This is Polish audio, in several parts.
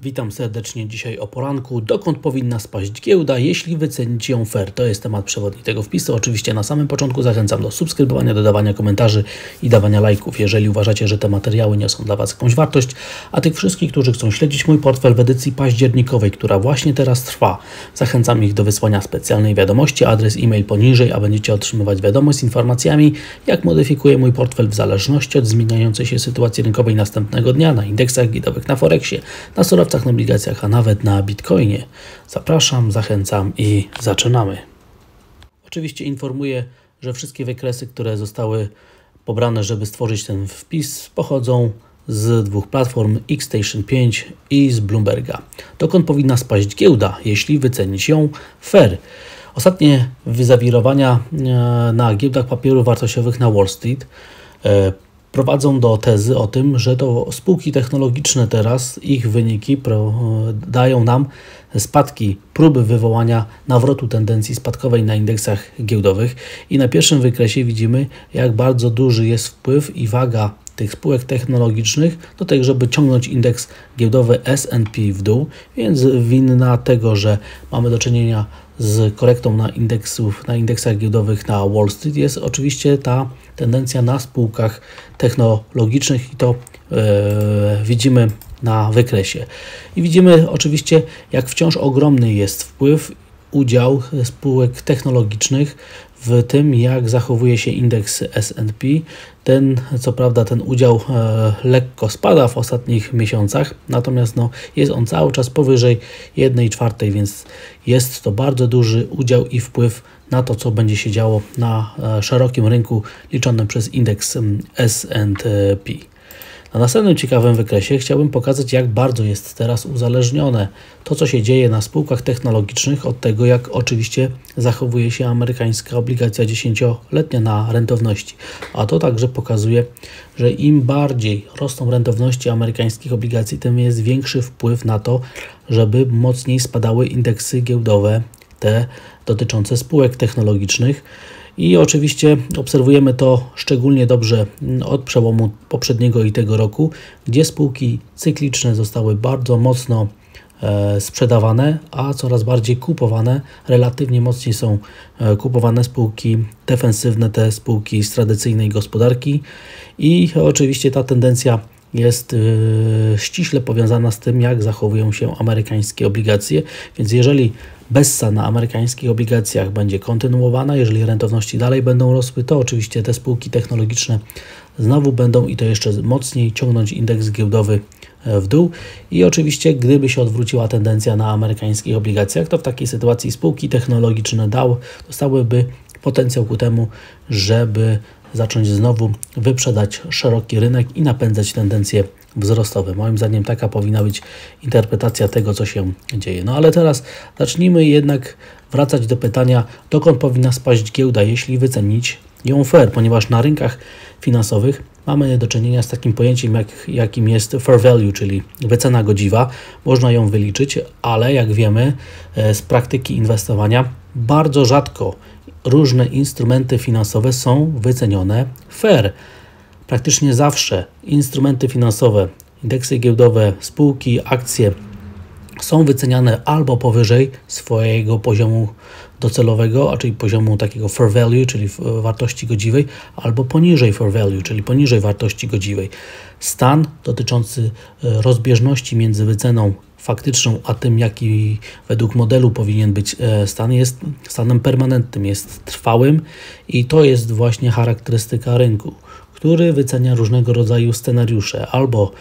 Witam serdecznie dzisiaj o poranku. Dokąd powinna spaść giełda, jeśli wycenicie ją fair? To jest temat przewodni tego wpisu. Oczywiście na samym początku zachęcam do subskrybowania, dodawania komentarzy i dawania lajków, jeżeli uważacie, że te materiały niosą dla Was jakąś wartość. A tych wszystkich, którzy chcą śledzić mój portfel w edycji październikowej, która właśnie teraz trwa, zachęcam ich do wysłania specjalnej wiadomości, adres e-mail poniżej, a będziecie otrzymywać wiadomość z informacjami, jak modyfikuję mój portfel w zależności od zmieniającej się sytuacji rynkowej następnego dnia na indeksach giełdowych, na Forexie, na surowcach, na obligacjach, a nawet na Bitcoinie. Zapraszam, zachęcam i zaczynamy. Oczywiście informuję, że wszystkie wykresy, które zostały pobrane, żeby stworzyć ten wpis, pochodzą z dwóch platform, Xstation 5 i z Bloomberga. Dokąd powinna spaść giełda, jeśli wycenić ją fair? Ostatnie zawirowania na giełdach papierów wartościowych na Wall Street prowadzą do tezy o tym, że to spółki technologiczne teraz, ich wyniki dają nam spadki, próby wywołania nawrotu tendencji spadkowej na indeksach giełdowych i na pierwszym wykresie widzimy, jak bardzo duży jest wpływ i waga tych spółek technologicznych do tego, żeby ciągnąć indeks giełdowy S&P w dół, więc winna tego, że mamy do czynienia z korektą na indeksach giełdowych na Wall Street jest oczywiście ta tendencja na spółkach technologicznych i to widzimy na wykresie. I widzimy oczywiście, jak wciąż ogromny jest wpływ, udział spółek technologicznych w tym, jak zachowuje się indeks S&P. Co prawda ten udział lekko spada w ostatnich miesiącach, natomiast jest on cały czas powyżej 1/4, więc jest to bardzo duży udział i wpływ na to, co będzie się działo na szerokim rynku liczonym przez indeks S&P. Na następnym ciekawym wykresie chciałbym pokazać, jak bardzo jest teraz uzależnione to, co się dzieje na spółkach technologicznych od tego, jak oczywiście zachowuje się amerykańska obligacja 10-letnia na rentowności. A to także pokazuje, że im bardziej rosną rentowności amerykańskich obligacji, tym jest większy wpływ na to, żeby mocniej spadały indeksy giełdowe, te dotyczące spółek technologicznych. I oczywiście obserwujemy to szczególnie dobrze od przełomu poprzedniego i tego roku, gdzie spółki cykliczne zostały bardzo mocno sprzedawane, a coraz bardziej kupowane. Relatywnie mocniej są kupowane spółki defensywne, te spółki z tradycyjnej gospodarki i oczywiście ta tendencja jest ściśle powiązana z tym, jak zachowują się amerykańskie obligacje, więc jeżeli bessa na amerykańskich obligacjach będzie kontynuowana, jeżeli rentowności dalej będą rosły, to oczywiście te spółki technologiczne znowu będą i to jeszcze mocniej ciągnąć indeks giełdowy w dół i oczywiście gdyby się odwróciła tendencja na amerykańskich obligacjach, to w takiej sytuacji spółki technologiczne dostałyby potencjał ku temu, żeby zacząć znowu wyprzedać szeroki rynek i napędzać tendencje wzrostowe. Moim zdaniem taka powinna być interpretacja tego, co się dzieje. Ale teraz zacznijmy jednak wracać do pytania, dokąd powinna spaść giełda, jeśli wycenić ją fair, ponieważ na rynkach finansowych mamy do czynienia z takim pojęciem, jakim jest fair value, czyli wycena godziwa. Można ją wyliczyć, ale jak wiemy z praktyki inwestowania, bardzo rzadko różne instrumenty finansowe są wycenione fair. Praktycznie zawsze instrumenty finansowe, indeksy giełdowe, spółki, akcje są wyceniane albo powyżej swojego poziomu docelowego, czyli poziomu takiego fair value, czyli wartości godziwej, albo poniżej fair value, czyli poniżej wartości godziwej. Stan dotyczący rozbieżności między wyceną faktyczną, a tym, jaki według modelu powinien być stan, jest stanem permanentnym, jest trwałym i to jest właśnie charakterystyka rynku, który wycenia różnego rodzaju scenariusze, albo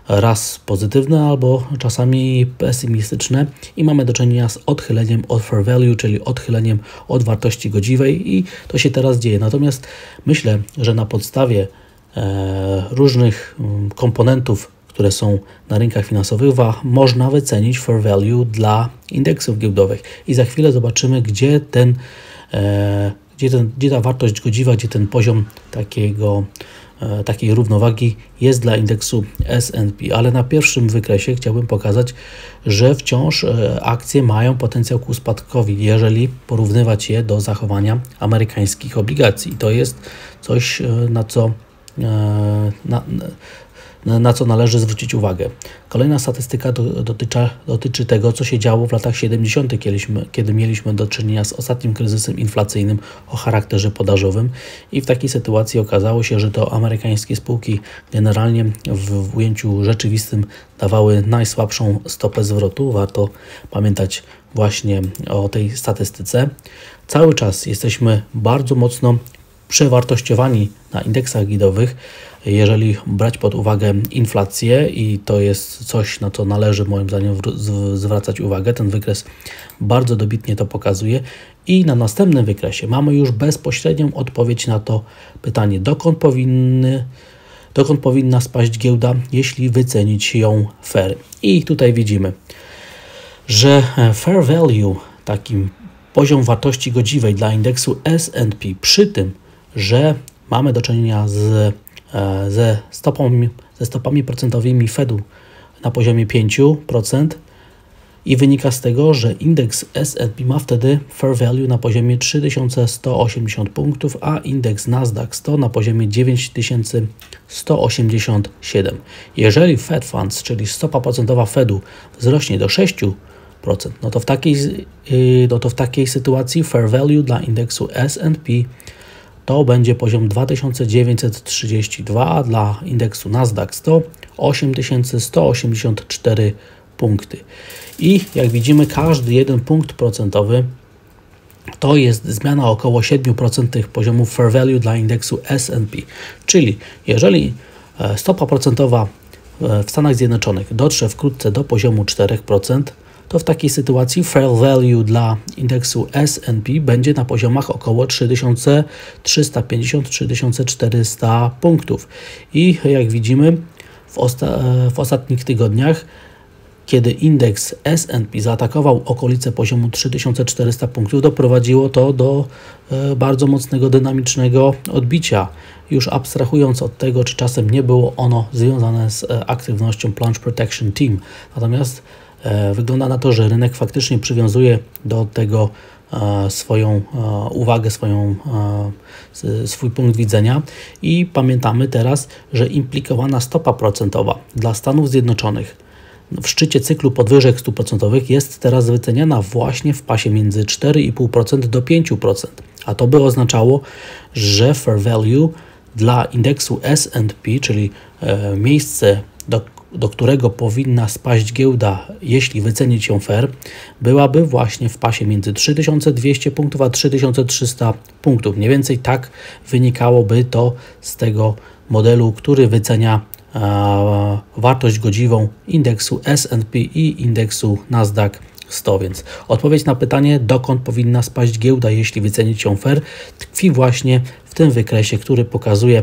raz pozytywne, albo czasami pesymistyczne i mamy do czynienia z odchyleniem od fair value, czyli odchyleniem od wartości godziwej i to się teraz dzieje. Natomiast myślę, że na podstawie różnych komponentów, które są na rynkach finansowych, można wycenić fair value dla indeksów giełdowych i za chwilę zobaczymy, gdzie ta wartość godziwa, gdzie ten poziom takiej równowagi jest dla indeksu S&P, ale na pierwszym wykresie chciałbym pokazać, że wciąż akcje mają potencjał ku spadkowi, jeżeli porównywać je do zachowania amerykańskich obligacji. I to jest coś, na co należy zwrócić uwagę. Kolejna statystyka dotyczy tego, co się działo w latach 70., kiedy mieliśmy do czynienia z ostatnim kryzysem inflacyjnym o charakterze podażowym i w takiej sytuacji okazało się, że to amerykańskie spółki generalnie w ujęciu rzeczywistym dawały najsłabszą stopę zwrotu. Warto pamiętać właśnie o tej statystyce. Cały czas jesteśmy bardzo mocno przewartościowani na indeksach giełdowych, jeżeli brać pod uwagę inflację i to jest coś, na co należy moim zdaniem zwracać uwagę. Ten wykres bardzo dobitnie to pokazuje i na następnym wykresie mamy już bezpośrednią odpowiedź na to pytanie, dokąd powinna spaść giełda, jeśli wycenić ją fair. I tutaj widzimy, że fair value, takim poziom wartości godziwej dla indeksu S&P, przy tym, że mamy do czynienia ze stopami procentowymi Fedu na poziomie 5% i wynika z tego, że indeks S&P ma wtedy fair value na poziomie 3180 punktów, a indeks Nasdaq 100 na poziomie 9187. Jeżeli Fed Funds, czyli stopa procentowa Fedu, wzrośnie do 6%, no to w takiej sytuacji fair value dla indeksu S&P to będzie poziom 2932, a dla indeksu Nasdaq 100 8184 punkty. I jak widzimy, każdy jeden punkt procentowy to jest zmiana około 7% tych poziomów fair value dla indeksu S&P. Czyli jeżeli stopa procentowa w Stanach Zjednoczonych dotrze wkrótce do poziomu 4%, to w takiej sytuacji fair value dla indeksu S&P będzie na poziomach około 3350-3400 punktów. I jak widzimy, w ostatnich tygodniach, kiedy indeks S&P zaatakował okolice poziomu 3400 punktów, doprowadziło to do bardzo mocnego dynamicznego odbicia. Już abstrahując od tego, czy czasem nie było ono związane z aktywnością Plunge Protection Team. Natomiast wygląda na to, że rynek faktycznie przywiązuje do tego swoją uwagę, swój punkt widzenia i pamiętamy teraz, że implikowana stopa procentowa dla Stanów Zjednoczonych w szczycie cyklu podwyżek stóp procentowych jest teraz wyceniana właśnie w pasie między 4,5% do 5%, a to by oznaczało, że fair value dla indeksu S&P, czyli miejsce, do którego powinna spaść giełda, jeśli wycenić ją fair, byłaby właśnie w pasie między 3200 punktów a 3300 punktów. Mniej więcej tak wynikałoby to z tego modelu, który wycenia wartość godziwą indeksu S&P i indeksu Nasdaq 100. Więc odpowiedź na pytanie, dokąd powinna spaść giełda, jeśli wycenić ją fair, tkwi właśnie w tym wykresie, który pokazuje,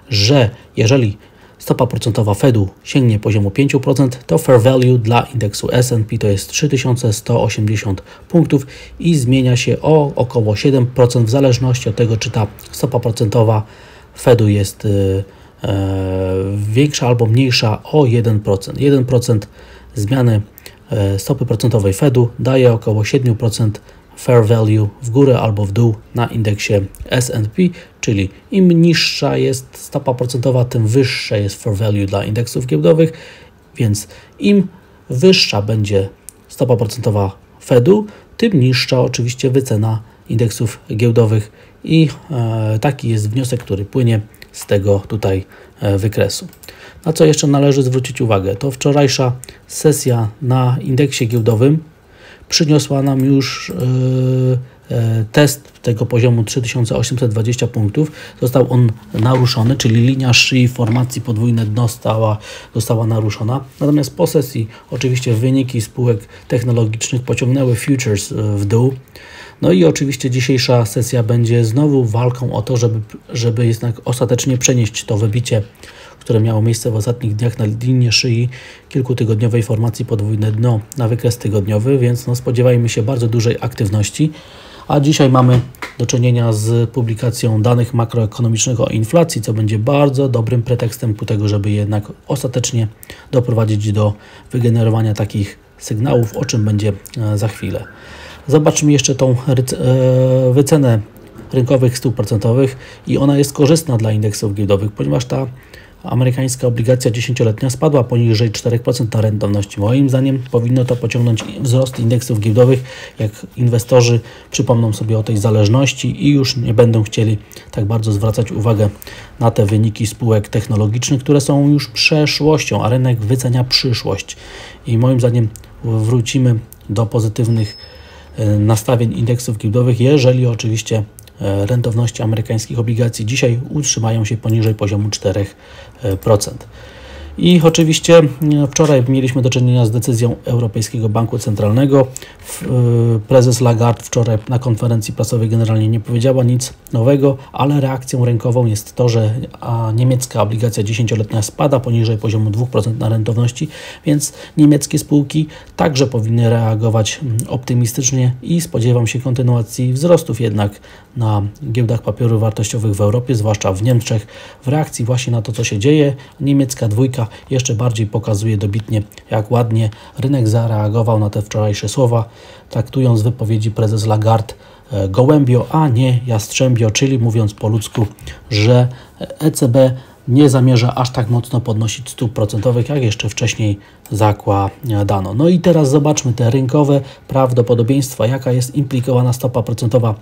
że jeżeli stopa procentowa Fedu sięgnie poziomu 5%, to fair value dla indeksu S&P to jest 3180 punktów i zmienia się o około 7% w zależności od tego, czy ta stopa procentowa Fedu jest większa albo mniejsza o 1%. 1% zmiany stopy procentowej Fedu daje około 7% fair value w górę albo w dół na indeksie S&P, czyli im niższa jest stopa procentowa, tym wyższe jest fair value dla indeksów giełdowych, więc im wyższa będzie stopa procentowa Fedu, tym niższa oczywiście wycena indeksów giełdowych i taki jest wniosek, który płynie z tego tutaj wykresu. Na co jeszcze należy zwrócić uwagę, to wczorajsza sesja na indeksie giełdowym przyniosła nam już test tego poziomu 3820 punktów. Został on naruszony, czyli linia szyi formacji podwójne dno została naruszona. Natomiast po sesji oczywiście wyniki spółek technologicznych pociągnęły futures w dół. No i oczywiście dzisiejsza sesja będzie znowu walką o to, żeby jednak ostatecznie przenieść to wybicie, które miało miejsce w ostatnich dniach na linię szyi kilkutygodniowej formacji podwójne dno na wykres tygodniowy, więc spodziewajmy się bardzo dużej aktywności. A dzisiaj mamy do czynienia z publikacją danych makroekonomicznych o inflacji, co będzie bardzo dobrym pretekstem ku tego, żeby jednak ostatecznie doprowadzić do wygenerowania takich sygnałów, o czym będzie za chwilę. Zobaczmy jeszcze tą wycenę rynkowych stóp procentowych i ona jest korzystna dla indeksów giełdowych, ponieważ ta amerykańska obligacja 10-letnia spadła poniżej 4% na rentowności. Moim zdaniem powinno to pociągnąć wzrost indeksów giełdowych, jak inwestorzy przypomną sobie o tej zależności i już nie będą chcieli tak bardzo zwracać uwagę na te wyniki spółek technologicznych, które są już przeszłością, a rynek wycenia przyszłość. I moim zdaniem wrócimy do pozytywnych nastawień indeksów giełdowych, jeżeli oczywiście rentowności amerykańskich obligacji dzisiaj utrzymają się poniżej poziomu 4%. I oczywiście wczoraj mieliśmy do czynienia z decyzją Europejskiego Banku Centralnego. Prezes Lagarde wczoraj na konferencji prasowej generalnie nie powiedziała nic nowego, ale reakcją rynkową jest to, że niemiecka obligacja 10-letnia spada poniżej poziomu 2% na rentowności, więc niemieckie spółki także powinny reagować optymistycznie i spodziewam się kontynuacji wzrostów jednak na giełdach papierów wartościowych w Europie, zwłaszcza w Niemczech, w reakcji właśnie na to, co się dzieje. Niemiecka dwójka jeszcze bardziej pokazuje dobitnie, jak ładnie rynek zareagował na te wczorajsze słowa, traktując wypowiedzi prezes Lagarde gołębio, a nie jastrzębio, czyli mówiąc po ludzku, że ECB nie zamierza aż tak mocno podnosić stóp procentowych, jak jeszcze wcześniej zakładano. No i teraz zobaczmy te rynkowe prawdopodobieństwa, jaka jest implikowana stopa procentowa.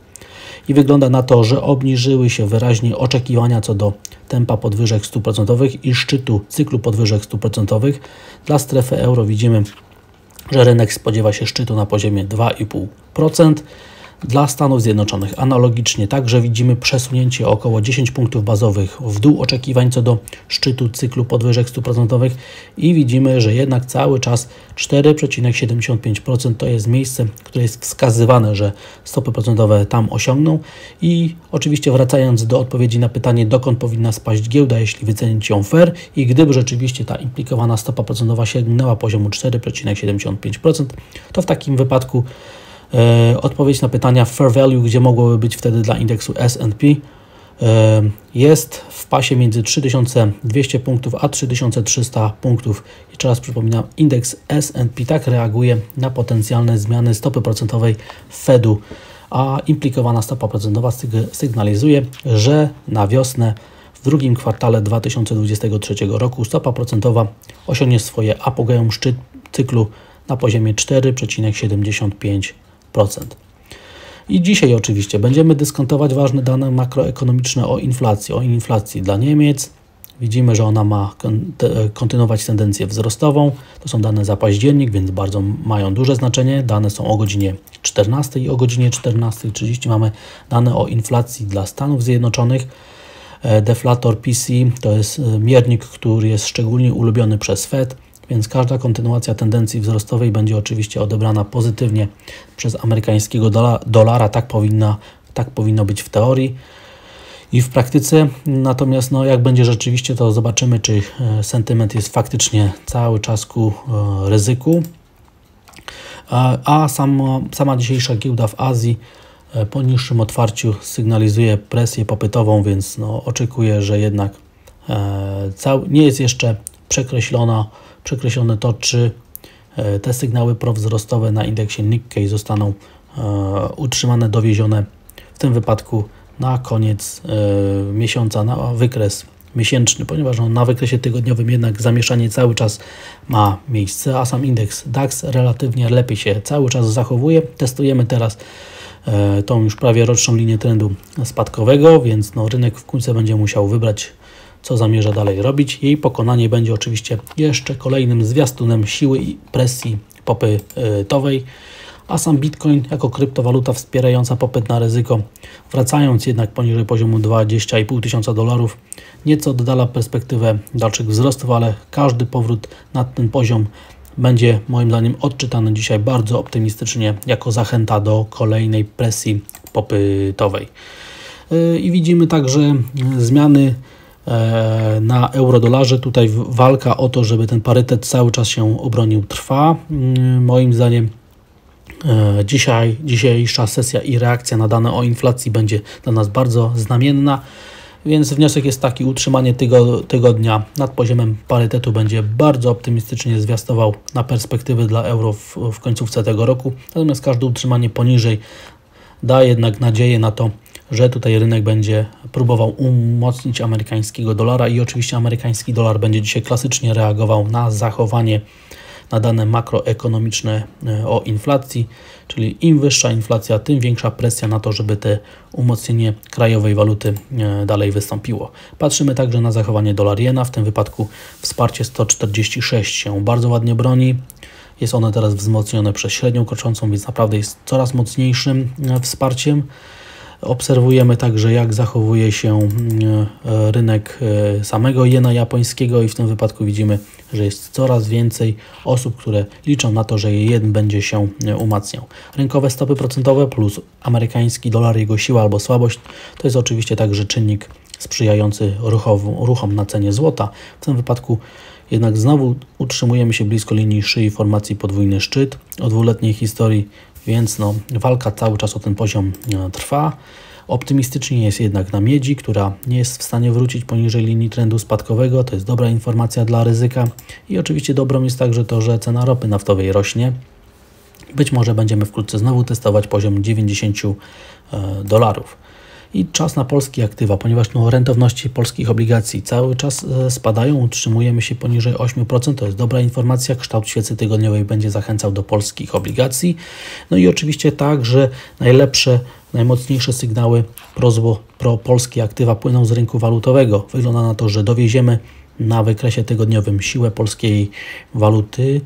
I wygląda na to, że obniżyły się wyraźnie oczekiwania co do tempa podwyżek stóp procentowych i szczytu cyklu podwyżek stóp procentowych. Dla strefy euro widzimy, że rynek spodziewa się szczytu na poziomie 2,5%. Dla Stanów Zjednoczonych analogicznie także widzimy przesunięcie około 10 punktów bazowych w dół oczekiwań co do szczytu cyklu podwyżek stóp procentowych i widzimy, że jednak cały czas 4,75% to jest miejsce, które jest wskazywane, że stopy procentowe tam osiągną. I oczywiście wracając do odpowiedzi na pytanie, dokąd powinna spaść giełda, jeśli wycenić ją fair i gdyby rzeczywiście ta implikowana stopa procentowa sięgnęła poziomu 4,75%, to w takim wypadku odpowiedź na pytania fair value, gdzie mogłoby być wtedy dla indeksu S&P, jest w pasie między 3200 punktów a 3300 punktów. Jeszcze raz przypominam, indeks S&P tak reaguje na potencjalne zmiany stopy procentowej Fedu, a implikowana stopa procentowa sygnalizuje, że na wiosnę w drugim kwartale 2023 roku stopa procentowa osiągnie swoje apogeum szczyt cyklu na poziomie 4,75%. I dzisiaj oczywiście będziemy dyskontować ważne dane makroekonomiczne o inflacji. O inflacji dla Niemiec. Widzimy, że ona ma kontynuować tendencję wzrostową. To są dane za październik, więc bardzo mają duże znaczenie. Dane są o godzinie 14 i o godzinie 14:30 mamy dane o inflacji dla Stanów Zjednoczonych. Deflator PC to jest miernik, który jest szczególnie ulubiony przez Fed. Więc każda kontynuacja tendencji wzrostowej będzie oczywiście odebrana pozytywnie przez amerykańskiego dolara. Tak powinno być w teorii i w praktyce. Natomiast jak będzie rzeczywiście, to zobaczymy, czy sentyment jest faktycznie cały czas ku ryzyku. A sama dzisiejsza giełda w Azji po niższym otwarciu sygnalizuje presję popytową, więc oczekuję, że jednak nie jest jeszcze przekreślone to, czy te sygnały prowzrostowe na indeksie Nikkei zostaną utrzymane, dowiezione w tym wypadku na koniec miesiąca, na wykres miesięczny, ponieważ na wykresie tygodniowym jednak zamieszanie cały czas ma miejsce, a sam indeks DAX relatywnie lepiej się cały czas zachowuje. Testujemy teraz tą już prawie roczną linię trendu spadkowego, więc rynek w końcu będzie musiał wybrać, co zamierza dalej robić. Jej pokonanie będzie oczywiście jeszcze kolejnym zwiastunem siły i presji popytowej, a sam Bitcoin jako kryptowaluta wspierająca popyt na ryzyko, wracając jednak poniżej poziomu $20,500, nieco oddala perspektywę dalszych wzrostów, ale każdy powrót na ten poziom będzie moim zdaniem odczytany dzisiaj bardzo optymistycznie jako zachęta do kolejnej presji popytowej. I widzimy także zmiany na euro-dolarze. Tutaj walka o to, żeby ten parytet cały czas się obronił, trwa. Moim zdaniem dzisiejsza sesja i reakcja na dane o inflacji będzie dla nas bardzo znamienna, więc wniosek jest taki: utrzymanie tego dnia nad poziomem parytetu będzie bardzo optymistycznie zwiastował na perspektywy dla euro w końcówce tego roku, natomiast każde utrzymanie poniżej da jednak nadzieję na to, że tutaj rynek będzie próbował umocnić amerykańskiego dolara i oczywiście amerykański dolar będzie dzisiaj klasycznie reagował na zachowanie, na dane makroekonomiczne o inflacji, czyli im wyższa inflacja, tym większa presja na to, żeby te umocnienie krajowej waluty dalej wystąpiło. Patrzymy także na zachowanie dolar-jena, w tym wypadku wsparcie 146 się bardzo ładnie broni. Jest ono teraz wzmocnione przez średnią kroczącą, więc naprawdę jest coraz mocniejszym wsparciem. Obserwujemy także, jak zachowuje się rynek samego jena japońskiego i w tym wypadku widzimy, że jest coraz więcej osób, które liczą na to, że jen będzie się umacniał. Rynkowe stopy procentowe plus amerykański dolar, jego siła albo słabość, to jest oczywiście także czynnik sprzyjający ruchom na cenie złota. W tym wypadku jednak znowu utrzymujemy się blisko linii szyi formacji podwójny szczyt o dwuletniej historii, więc walka cały czas o ten poziom trwa. Optymistycznie jest jednak na miedzi, która nie jest w stanie wrócić poniżej linii trendu spadkowego. To jest dobra informacja dla ryzyka. I oczywiście dobrą jest także to, że cena ropy naftowej rośnie. Być może będziemy wkrótce znowu testować poziom $90. I czas na polskie aktywa, ponieważ rentowności polskich obligacji cały czas spadają, utrzymujemy się poniżej 8%, to jest dobra informacja, kształt świecy tygodniowej będzie zachęcał do polskich obligacji. No i oczywiście tak, że najlepsze, najmocniejsze sygnały pro polskie aktywa płyną z rynku walutowego. Wygląda na to, że dowieziemy na wykresie tygodniowym siłę polskiej waluty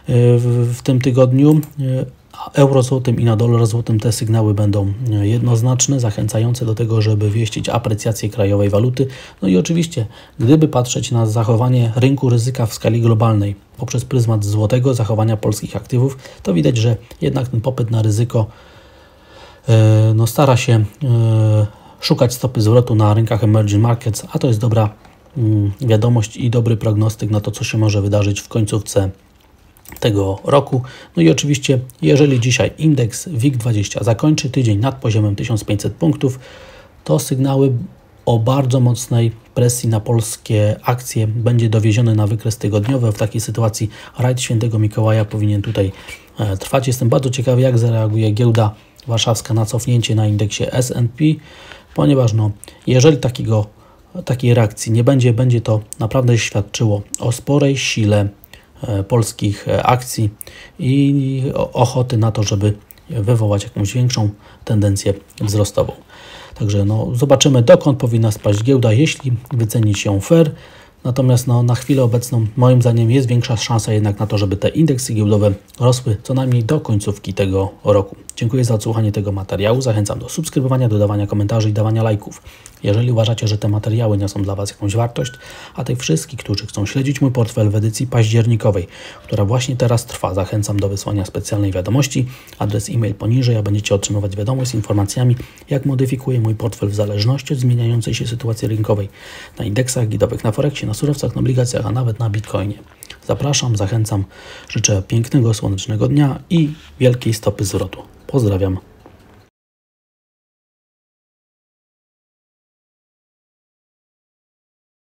w tym tygodniu. Euro złotym i na dolar złotym te sygnały będą jednoznaczne, zachęcające do tego, żeby wieścić aprecjację krajowej waluty. No i oczywiście, gdyby patrzeć na zachowanie rynku ryzyka w skali globalnej poprzez pryzmat złotego, zachowania polskich aktywów, to widać, że jednak ten popyt na ryzyko stara się szukać stopy zwrotu na rynkach emerging markets, a to jest dobra wiadomość i dobry prognostyk na to, co się może wydarzyć w końcówce tego roku. No i oczywiście, jeżeli dzisiaj indeks WIG20 zakończy tydzień nad poziomem 1500 punktów, to sygnały o bardzo mocnej presji na polskie akcje będzie dowieziony na wykres tygodniowy. W takiej sytuacji rajd Świętego Mikołaja powinien tutaj trwać. Jestem bardzo ciekawy, jak zareaguje giełda warszawska na cofnięcie na indeksie S&P, ponieważ jeżeli takiej reakcji nie będzie, będzie to naprawdę świadczyło o sporej sile polskich akcji i ochoty na to, żeby wywołać jakąś większą tendencję wzrostową. Także zobaczymy, dokąd powinna spaść giełda, jeśli wycenić ją fair. Natomiast na chwilę obecną moim zdaniem jest większa szansa jednak na to, żeby te indeksy giełdowe rosły co najmniej do końcówki tego roku. Dziękuję za odsłuchanie tego materiału. Zachęcam do subskrybowania, dodawania komentarzy i dawania lajków. Jeżeli uważacie, że te materiały niosą dla Was jakąś wartość, a tych wszystkich, którzy chcą śledzić mój portfel w edycji październikowej, która właśnie teraz trwa, zachęcam do wysłania specjalnej wiadomości. Adres e-mail poniżej, a będziecie otrzymywać wiadomość z informacjami, jak modyfikuję mój portfel w zależności od zmieniającej się sytuacji rynkowej na indeksach giełdowych, na Forexie, na surowcach, na obligacjach, a nawet na Bitcoinie. Zapraszam, zachęcam, życzę pięknego, słonecznego dnia i wielkiej stopy zwrotu. Pozdrawiam.